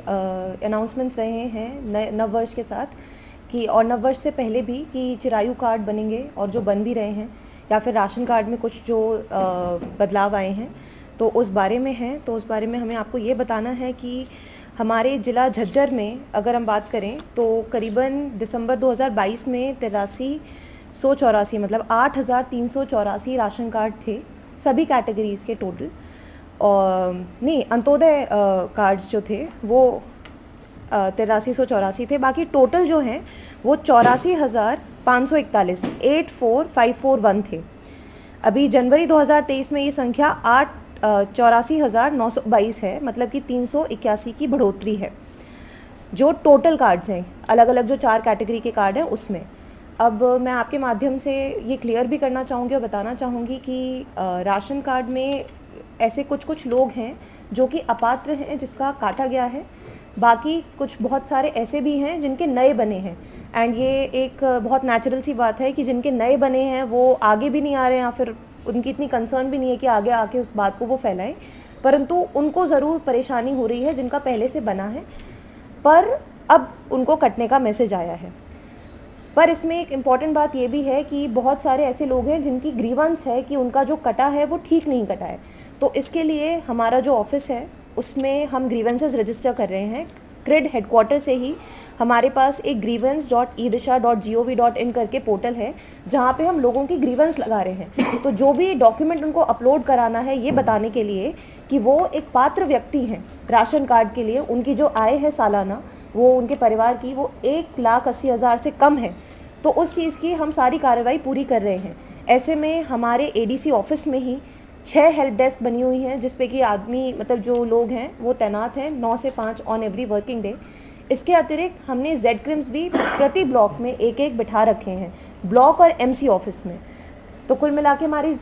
Announcements रहे हैं नव वर्ष के साथ कि, और नव वर्ष से पहले भी, कि चिरायु कार्ड बनेंगे और जो बन भी रहे हैं, या फिर राशन कार्ड में कुछ जो बदलाव आए हैं तो उस बारे में है। तो उस बारे में हमें आपको ये बताना है कि हमारे ज़िला झज्जर में अगर हम बात करें तो करीबन दिसंबर 2022 में 8384 मतलब 8384 राशन कार्ड थे सभी कैटेगरीज़ के टोटल, और नहीं अंत्योदय कार्ड्स जो थे वो 8384 थे। बाकी टोटल जो हैं वो 84,541 84,541 थे। अभी जनवरी 2023 में ये संख्या 84,922 है, मतलब कि 381 की बढ़ोतरी है जो टोटल कार्ड्स हैं, अलग अलग जो 4 कैटेगरी के कार्ड हैं उसमें। अब मैं आपके माध्यम से ये क्लियर भी करना चाहूँगी और बताना चाहूँगी कि राशन कार्ड में ऐसे कुछ लोग हैं जो कि अपात्र हैं जिसका काटा गया है, बाकी कुछ बहुत सारे ऐसे भी हैं जिनके नए बने हैं। एंड ये एक बहुत नेचुरल सी बात है कि जिनके नए बने हैं वो आगे भी नहीं आ रहे हैं, या फिर उनकी इतनी कंसर्न भी नहीं है कि आगे आके उस बात को वो फैलाएं, परंतु उनको ज़रूर परेशानी हो रही है जिनका पहले से बना है, पर अब उनको कटने का मैसेज आया है। पर इसमें एक इम्पॉर्टेंट बात ये भी है कि बहुत सारे ऐसे लोग हैं जिनकी ग्रीवेंस है कि उनका जो कटा है वो ठीक नहीं कटा है। तो इसके लिए हमारा जो ऑफिस है उसमें हम ग्रीवेंसेस रजिस्टर कर रहे हैं। क्रिड हेडक्वार्टर से ही हमारे पास एक grievance.edisha.gov.in करके पोर्टल है जहाँ पे हम लोगों की ग्रीवेंस लगा रहे हैं। तो जो भी डॉक्यूमेंट उनको अपलोड कराना है ये बताने के लिए कि वो एक पात्र व्यक्ति हैं राशन कार्ड के लिए, उनकी जो आय है सालाना वो उनके परिवार की वो 1,80,000 से कम है, तो उस चीज़ की हम सारी कार्रवाई पूरी कर रहे हैं। ऐसे में हमारे एडीसी ऑफिस में ही 6 हेल्प डेस्क बनी हुई हैं जिसपे कि आदमी मतलब जो लोग हैं वो तैनात हैं 9 से 5 ऑन एवरी वर्किंग डे। इसके अतिरिक्त हमने जेड क्रिम्स भी प्रति ब्लॉक में एक बिठा रखे हैं, ब्लॉक और एमसी ऑफिस में। तो कुल मिला के हमारी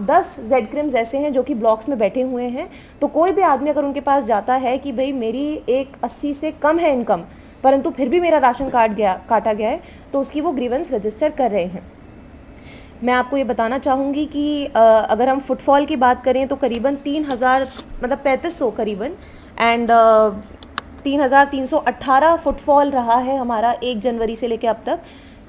10 जेड क्रिम्स ऐसे हैं जो कि ब्लॉक्स में बैठे हुए हैं। तो कोई भी आदमी अगर उनके पास जाता है कि भाई मेरी 1,80 से कम है इनकम, परंतु फिर भी मेरा राशन कार्ड काटा गया है, तो उसकी वो ग्रीवेंस रजिस्टर कर रहे हैं। मैं आपको ये बताना चाहूँगी कि अगर हम फुटफॉल की बात करें तो करीबन 3,000 मतलब 3,500 करीबन एंड 3,318 फुटफॉल रहा है हमारा 1 जनवरी से लेकर अब तक,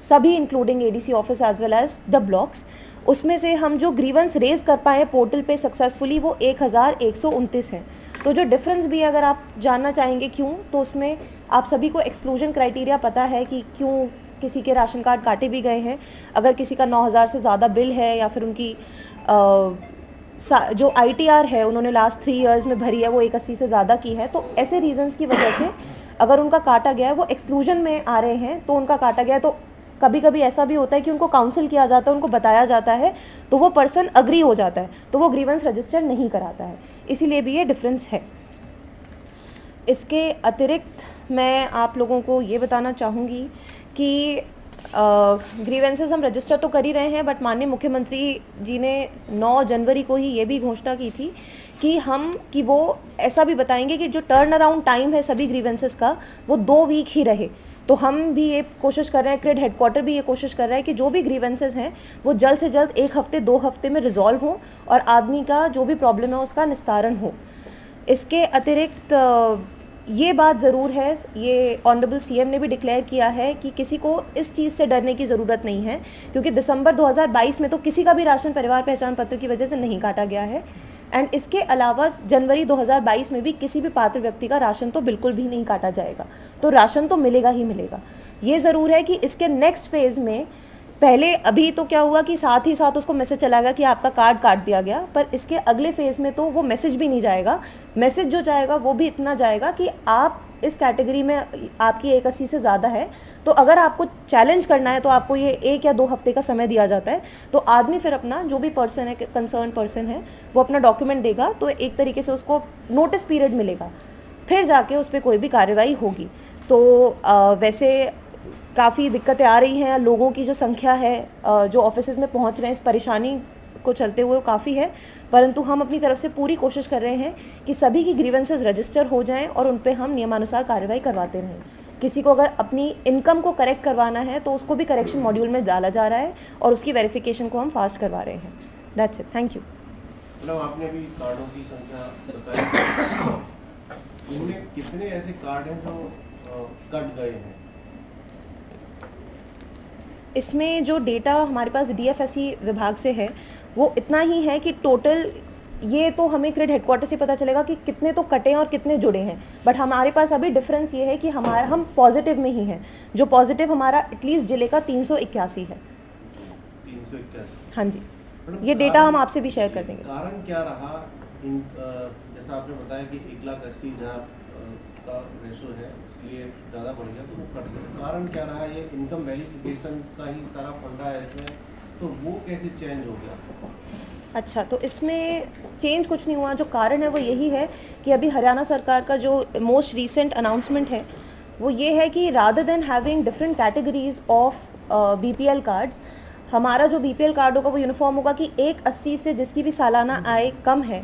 सभी including ADC office as well as the blocks. उसमें से हम जो ग्रीवेंस रेज कर पाए पोर्टल पे सक्सेसफुली वो 1,129 है। तो जो डिफरेंस भी अगर आप जानना चाहेंगे क्यों, तो उसमें आप सभी को एक्सक्लूजन क्राइटेरिया पता है कि क्यों किसी के राशन कार्ड काटे भी गए हैं। अगर किसी का 9,000 से ज़्यादा बिल है या फिर उनकी जो ITR है उन्होंने लास्ट 3 इयर्स में भरी है वो 1,80 से ज़्यादा की है, तो ऐसे रीजंस की वजह से अगर उनका काटा गया है वो एक्सक्लूजन में आ रहे हैं तो उनका काटा गया है। तो कभी कभी ऐसा भी होता है कि उनको काउंसिल किया जाता है, उनको बताया जाता है, तो वो पर्सन अग्री हो जाता है, तो वो ग्रीवेंस रजिस्टर नहीं कराता है, इसीलिए भी ये डिफरेंस है। इसके अतिरिक्त मैं आप लोगों को ये बताना चाहूँगी कि ग्रीवेंसेस हम रजिस्टर तो कर ही रहे हैं, बट माननीय मुख्यमंत्री जी ने 9 जनवरी को ही ये भी घोषणा की थी कि वो ऐसा भी बताएंगे कि जो टर्न अराउंड टाइम है सभी ग्रीवेंसेस का वो 2 वीक ही रहे। तो हम भी ये कोशिश कर रहे हैं, क्रिड हेडक्वार्टर भी ये कोशिश कर रहा है कि जो भी ग्रीवेंसेस हैं वो जल्द से जल्द 1 हफ्ते 2 हफ्ते में रिजॉल्व हो और आदमी का जो भी प्रॉब्लम है उसका निस्तारण हो। इसके अतिरिक्त ये बात ज़रूर है, ये ऑनरेबल सीएम ने भी डिक्लेयर किया है कि किसी को इस चीज़ से डरने की ज़रूरत नहीं है, क्योंकि दिसंबर 2022 में तो किसी का भी राशन परिवार पहचान पत्र की वजह से नहीं काटा गया है। एंड इसके अलावा जनवरी 2022 में भी किसी भी पात्र व्यक्ति का राशन तो बिल्कुल भी नहीं काटा जाएगा, तो राशन तो मिलेगा ही मिलेगा। ये ज़रूर है कि इसके नेक्स्ट फेज़ में पहले अभी तो क्या हुआ कि साथ ही साथ उसको मैसेज चला गया कि आपका कार्ड काट दिया गया, पर इसके अगले फेज़ में तो वो मैसेज भी नहीं जाएगा। मैसेज जो जाएगा वो भी इतना जाएगा कि आप इस कैटेगरी में आपकी 1,80 से ज़्यादा है, तो अगर आपको चैलेंज करना है तो आपको ये 1 या 2 हफ्ते का समय दिया जाता है। तो आदमी फिर अपना जो भी पर्सन है, कंसर्न पर्सन है, वो अपना डॉक्यूमेंट देगा, तो एक तरीके से उसको नोटिस पीरियड मिलेगा, फिर जाके उस पर कोई भी कार्रवाई होगी। तो वैसे काफ़ी दिक्कतें आ रही हैं, लोगों की जो संख्या है जो ऑफिसेज में पहुंच रहे हैं इस परेशानी को चलते हुए काफ़ी है, परंतु हम अपनी तरफ से पूरी कोशिश कर रहे हैं कि सभी की ग्रीवेंसेस रजिस्टर हो जाएं और उन पे हम नियमानुसार कार्रवाई करवाते रहें। किसी को अगर अपनी इनकम को करेक्ट करवाना है तो उसको भी करेक्शन मॉड्यूल में डाला जा रहा है और उसकी वेरिफिकेशन को हम फास्ट करवा रहे हैं। That's it, thank you. आपने अभी कार्डों की संख्या बताई, इनमें कितने ऐसे कार्ड हैं जो कट गए हैं? इसमें जो डेटा हमारे पास डीएफएससी विभाग से है वो इतना ही है कि टोटल, ये तो हमें क्रेड हेडक्वार्टर से पता चलेगा कि कितने तो कटे हैं और कितने जुड़े हैं, बट हमारे पास अभी डिफरेंस ये है कि हम पॉजिटिव में ही हैं। जो पॉजिटिव हमारा एटलीस्ट जिले का 381 है। 381? हाँ जी, ये डेटा हम आपसे भी शेयर कर देंगे। कारण क्या रहा इन, जैसा आपने बताया कि 1,80,000 का रेशो है, इसलिए ज़्यादा बढ़ गया तो वो कट गया। कारण क्या रहा? ये इनकम वेरिफिकेशन का ही सारा फंडा है इसमें, तो वो कैसे चेंज हो गया? अच्छा, तो इसमें चेंज कुछ नहीं हुआ। जो कारण है वो यही है कि अभी हरियाणा सरकार का जो मोस्ट रीसेंट अनाउंसमेंट है वो ये है कि rather than having different categories of BPL cards, हमारा जो बीपीएल कार्ड होगा वो यूनिफॉर्म होगा कि 180 से जिसकी भी सालाना आय कम है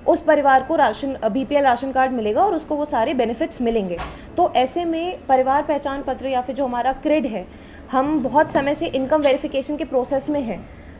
उस परिवार को राशन बीपीएल राशन कार्ड मिलेगा और उसको वो सारे बेनिफिट्स मिलेंगे। तो ऐसे में परिवार पहचान पत्र या फिर जो हमारा क्रेड है, हम बहुत समय से इनकम वेरिफिकेशन के प्रोसेस में हैं,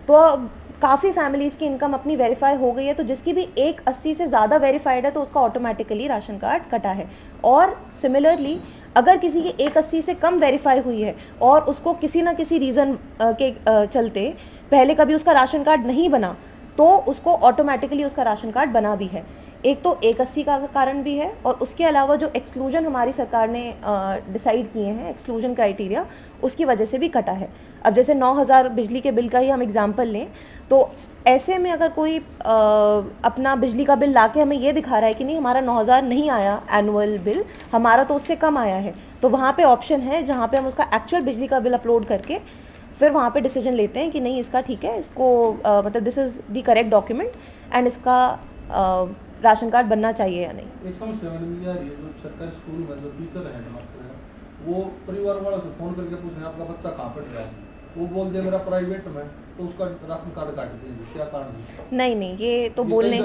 तो काफ़ी फैमिलीज़ की इनकम अपनी वेरीफाई हो गई है, तो जिसकी भी 180 से ज़्यादा वेरीफाइड है तो उसका ऑटोमेटिकली राशन कार्ड कटा है। और सिमिलरली अगर किसी की 180 से कम वेरीफाई हुई है और उसको किसी ना किसी रीज़न के चलते पहले कभी उसका राशन कार्ड नहीं बना, तो उसको ऑटोमेटिकली उसका राशन कार्ड बना भी है। एक तो 180 का कारण भी है, और उसके अलावा जो एक्सक्लूजन हमारी सरकार ने डिसाइड किए हैं, एक्सक्लूजन क्राइटेरिया, उसकी वजह से भी कटा है। अब जैसे 9,000 बिजली के बिल का ही हम एग्जांपल लें, तो ऐसे में अगर कोई अपना बिजली का बिल लाके हमें ये दिखा रहा है कि नहीं हमारा 9,000 नहीं आया एनुअल बिल, हमारा तो उससे कम आया है, तो वहाँ पे ऑप्शन है जहाँ पे हम उसका एक्चुअल बिजली का बिल अपलोड करके फिर वहाँ पे डिसीजन लेते हैं कि नहीं इसका ठीक है, इसको मतलब this is the correct document and इसका राशन कार्ड बनना चाहिए या नहीं। एक समस्या मैंने मिली यार, ये जो सरकारी स्कूल में जो टीचर है मास्टर है, वो परिवार वालों से फ़ोन करके पूछ रहे हैं आपका बच्चा कहाँ पढ़ रहा है, वो बोल दे मेरा प्राइवेट में, तो उसका राशन कार्ड काट दीजिए, क्या कारण है? नहीं, ये तो बोलने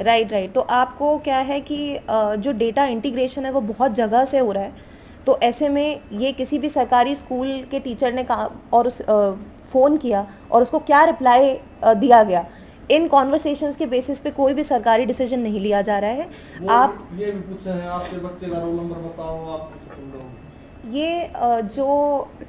राइट। तो आपको क्या है कि जो डेटा इंटीग्रेशन है वो बहुत जगह से हो रहा है, तो ऐसे में ये किसी भी सरकारी स्कूल के टीचर ने कहा और उस फ़ोन किया और उसको क्या रिप्लाई दिया गया, इन कॉन्वर्सेशंस के बेसिस पे कोई भी सरकारी डिसीजन नहीं लिया जा रहा है। आप ये भी पूछे हैं आपके बच्चे का रोल नंबर बताओ, आप ये जो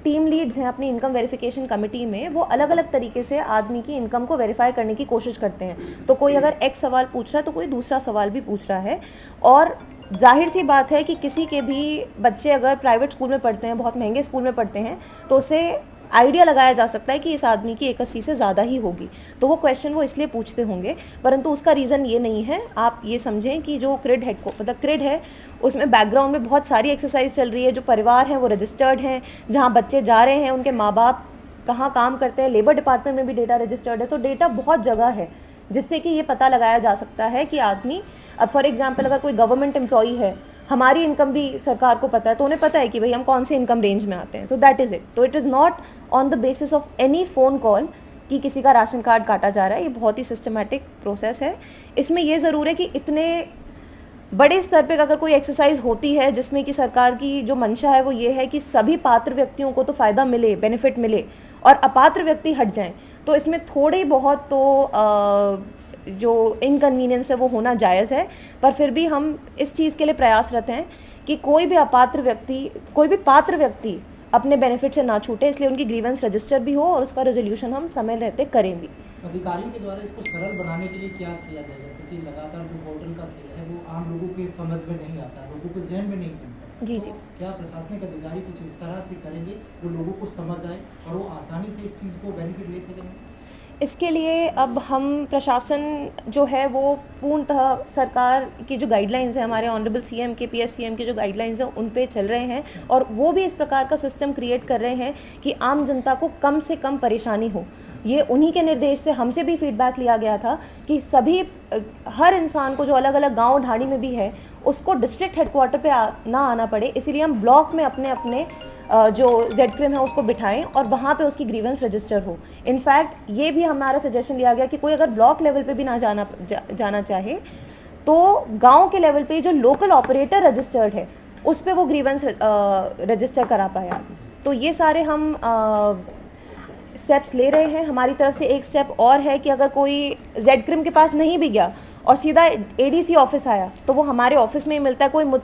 टीम लीड्स हैं अपनी इनकम वेरिफिकेशन कमेटी में, वो अलग अलग तरीके से आदमी की इनकम को वेरीफाई करने की कोशिश करते हैं। तो कोई अगर एक सवाल पूछ रहा है तो कोई दूसरा सवाल भी पूछ रहा है, और जाहिर सी बात है कि किसी के भी बच्चे अगर प्राइवेट स्कूल में पढ़ते हैं, बहुत महंगे स्कूल में पढ़ते हैं, तो उसे आइडिया लगाया जा सकता है कि इस आदमी की 180 से ज़्यादा ही होगी, तो वो क्वेश्चन वो इसलिए पूछते होंगे, परंतु उसका रीज़न ये नहीं है। आप ये समझें कि जो क्रेड मतलब क्रेड है उसमें बैकग्राउंड में बहुत सारी एक्सरसाइज चल रही है, जो परिवार हैं वो रजिस्टर्ड हैं, जहाँ बच्चे जा रहे हैं उनके माँ बाप कहाँ काम करते हैं, लेबर डिपार्टमेंट में भी डेटा रजिस्टर्ड है, तो डेटा बहुत जगह है जिससे कि ये पता लगाया जा सकता है कि आदमी, अब फॉर एग्जाम्पल अगर कोई गवर्नमेंट एम्प्लॉई है, हमारी इनकम भी सरकार को पता है, तो उन्हें पता है कि भाई हम कौन से इनकम रेंज में आते हैं, तो दैट इज़ इट। तो it is not on the basis of any phone call कि किसी का राशन कार्ड काटा जा रहा है, ये बहुत ही सिस्टमेटिक प्रोसेस है। इसमें ये ज़रूर है कि इतने बड़े स्तर पे अगर कोई एक्सरसाइज होती है जिसमें कि सरकार की जो मंशा है वो ये है कि सभी पात्र व्यक्तियों को तो फ़ायदा मिले, बेनिफिट मिले, और अपात्र व्यक्ति हट जाएं, तो इसमें थोड़ी बहुत तो जो इनकन्वीनियंस है वो होना जायज़ है, पर फिर भी हम इस चीज़ के लिए प्रयासरत हैं कि कोई भी अपात्र व्यक्ति, कोई भी पात्र व्यक्ति अपने बेनिफिट से ना छूटे, इसलिए उनकी ग्रीवेंस रजिस्टर भी हो और उसका रेजोल्यूशन हम समय रहते करें भी। अधिकारियों के द्वारा इसको सरल बनाने के लिए क्या किया जाएगा, क्योंकि लगातार जो पोर्टल का खेल है वो आम लोगों के समझ में नहीं आता, लोगों के जहन में नहीं बनता। जी। क्या प्रशासनिक अधिकारी कुछ इस तरह से करेंगे जो लोगों को समझ आए और वो आसानी से इस चीज़ को बेनिफिट ले सकेंगे? इसके लिए अब हम प्रशासन जो है वो पूर्णतः सरकार की जो गाइडलाइंस है, हमारे ऑनरेबल सीएम के, पीएस सीएम की जो गाइडलाइंस हैं उन पे चल रहे हैं, और वो भी इस प्रकार का सिस्टम क्रिएट कर रहे हैं कि आम जनता को कम से कम परेशानी हो। ये उन्हीं के निर्देश से हमसे भी फीडबैक लिया गया था कि सभी हर इंसान को जो अलग अलग गांव ढाणी में भी है उसको डिस्ट्रिक्ट हेडक्वार्टर पे ना आना पड़े, इसीलिए हम ब्लॉक में अपने अपने जो जेड-क्रिम है उसको बिठाएं और वहाँ पे उसकी ग्रीवेंस रजिस्टर हो। इनफैक्ट ये भी हमारा सजेशन लिया गया कि कोई अगर ब्लॉक लेवल पे भी ना जाना चाहे तो गांव के लेवल पे जो लोकल ऑपरेटर रजिस्टर्ड है उस पे वो ग्रीवेंस रजिस्टर करा पाया। तो ये सारे हम स्टेप्स ले रहे हैं। हमारी तरफ से एक स्टेप और है कि अगर कोई जेड-क्रिम के पास नहीं भी गया और सीधा एडीसी ऑफिस आया तो वो हमारे ऑफिस में ही मिलता है। कोई मुझ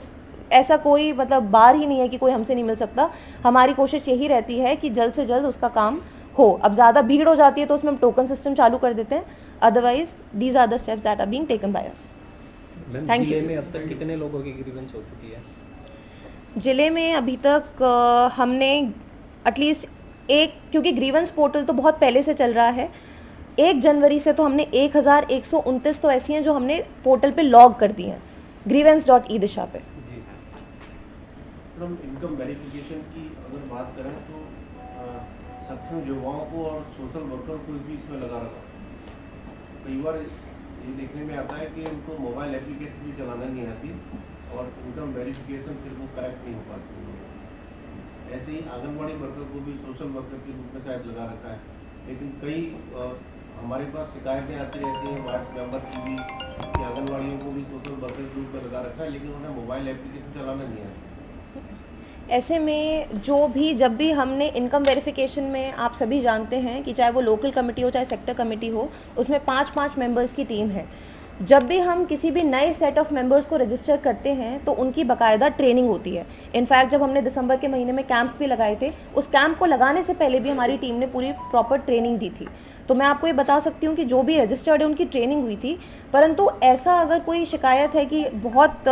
ऐसा कोई मतलब बार ही नहीं है कि कोई हमसे नहीं मिल सकता। हमारी कोशिश यही रहती है कि जल्द से जल्द उसका काम हो। अब ज़्यादा भीड़ हो जाती है तो उसमें हम टोकन सिस्टम चालू कर देते हैं, otherwise these are the steps that are being taken by us. Ma'am जिले में अब तक कितने लोगों की ग्रीवेंस हो चुकी है? जिले में अभी तक हमने एटलीस्ट एक, क्योंकि ग्रीवेंस पोर्टल तो बहुत पहले से चल रहा है, 1 जनवरी से तो हमने 1129 तो ऐसी हैं जो हमने पोर्टल पे लॉग कर दी हैं grievance.e-दिशा पे। जी मैडम, इनकम वेरिफिकेशन की अगर बात करें तो सक्षम युवाओं को और सोशल वर्कर को भी इसमें लगा रखा। कई बार ये देखने में आता है कि उनको मोबाइल एप्लीकेशन भी चलाना नहीं आती और इनकम वेरिफिकेशन फिर वो करेक्ट नहीं हो पाती। ऐसे ही आंगनबाड़ी वर्कर को भी सोशल वर्कर के रूप में शायद लगा रखा है, लेकिन कई हमारे पास शिकायतें आती रहती हैं वार्ड मेंबर की भी कि आंगनबाड़ियों को भी सोशल वर्कर के रूप में लगा रखा है, लेकिन उन्हें मोबाइल एप्लीकेशन चलाना नहीं आता। ऐसे में जो भी जब भी हमने इनकम वेरिफिकेशन में, आप सभी जानते हैं कि चाहे वो लोकल कमेटी हो चाहे सेक्टर कमेटी हो, उसमें 5-5 मेंबर्स की टीम है। जब भी हम किसी भी नए सेट ऑफ मेंबर्स को रजिस्टर करते हैं तो उनकी बाकायदा ट्रेनिंग होती है। इनफैक्ट जब हमने दिसंबर के महीने में कैंप्स भी लगाए थे, उस कैंप को लगाने से पहले भी हमारी टीम ने पूरी प्रॉपर ट्रेनिंग दी थी। तो मैं आपको ये बता सकती हूँ कि जो भी रजिस्टर्ड है उनकी ट्रेनिंग हुई थी। परंतु ऐसा अगर कोई शिकायत है कि बहुत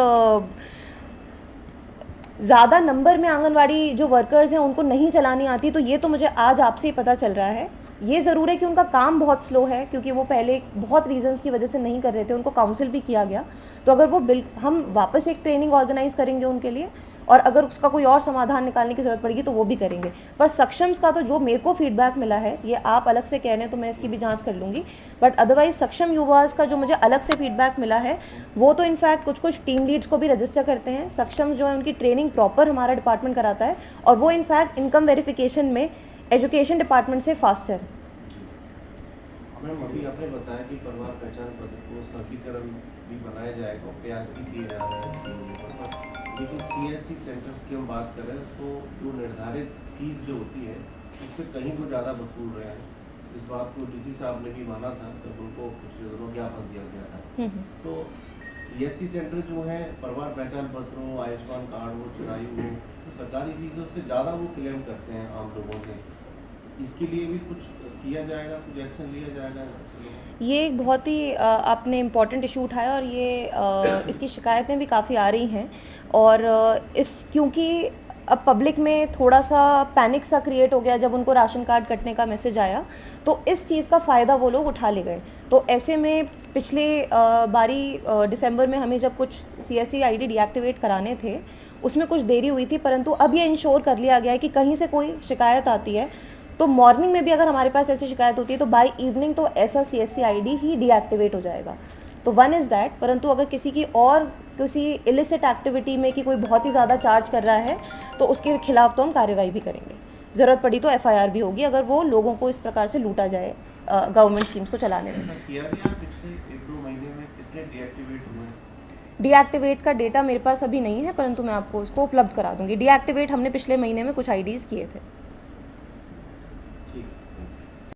ज़्यादा नंबर में आंगनवाड़ी जो वर्कर्स हैं उनको नहीं चलानी आती, तो ये तो मुझे आज आपसे ही पता चल रहा है। ये ज़रूर है कि उनका काम बहुत स्लो है, क्योंकि वो पहले बहुत रीजंस की वजह से नहीं कर रहे थे, उनको काउंसिल भी किया गया। तो अगर वो हम वापस एक ट्रेनिंग ऑर्गेनाइज करेंगे उनके लिए, और अगर उसका कोई और समाधान निकालने की ज़रूरत पड़ेगी तो वो भी करेंगे। पर सक्षम्स का तो जो मेरे को फीडबैक मिला है, ये आप अलग से कह रहे हैं तो मैं इसकी भी जांच कर लूँगी, बट अदरवाइज सक्षम युवास का जो मुझे अलग से फीडबैक मिला है, वो तो इनफैक्ट कुछ टीम लीड्स को भी रजिस्टर करते हैं। सक्षम्स जो है उनकी ट्रेनिंग प्रॉपर हमारा डिपार्टमेंट कराता है, और वो इनफैक्ट इनकम वेरिफिकेशन में एजुकेशन डिपार्टमेंट से फास्टर है। मैम, अभी आपने बताया कि परिवार पहचान पत्र को सरलीकरण भी बनाया जाएगा, प्रयास भी किए जा रहे हैं, लेकिन सीएससी सेंटर्स की हम बात करें तो जो निर्धारित फीस जो होती है उससे कहीं वो ज़्यादा वसूल रहे हैं। इस बात को डीसी साहब ने भी माना था जब उनको पिछले दिनों ज्ञापन दिया गया था। तो सीएससी सेंटर जो है परिवार पहचान पत्र हो, आयुष्मान कार्ड हो, चिरायु हो, तो सरकारी फीसों से ज़्यादा वो क्लेम करते हैं आम लोगों से। इसके लिए भी कुछ किया जाएगा, कुछ एक्शन लिया जाएगा? ये एक बहुत ही आपने इम्पॉर्टेंट इशू उठाया, और ये इसकी शिकायतें भी काफ़ी आ रही हैं। और क्योंकि अब पब्लिक में थोड़ा सा पैनिक सा क्रिएट हो गया जब उनको राशन कार्ड कटने का मैसेज आया, तो इस चीज़ का फ़ायदा वो लोग उठा ले गए। तो ऐसे में पिछले बारी दिसंबर में हमें जब कुछ CSC ID डीएक्टिवेट कराने थे, उसमें कुछ देरी हुई थी, परंतु अब ये इंश्योर कर लिया गया है कि कहीं से कोई शिकायत आती है तो मॉर्निंग में भी अगर हमारे पास ऐसी शिकायत होती है तो बाय इवनिंग तो ऐसा CSC ID ही डीएक्टिवेट हो जाएगा। तो वन इज़ दैट। परंतु अगर किसी इलिसिट एक्टिविटी में कि कोई बहुत ही ज़्यादा चार्ज कर रहा है तो उसके खिलाफ तो हम कार्रवाई भी करेंगे। ज़रूरत पड़ी तो FIR भी होगी अगर वो लोगों को इस प्रकार से लूटा जाए गवर्नमेंट स्कीम्स को चलाने में। किया गया पिछले 1-2 महीने में कितने डीएक्टिवेट हुए? डीएक्टिवेट का डेटा मेरे पास अभी नहीं है, परंतु मैं आपको उसको उपलब्ध करा दूंगी। डीएक्टिवेट हमने पिछले महीने में कुछ IDs किए थे।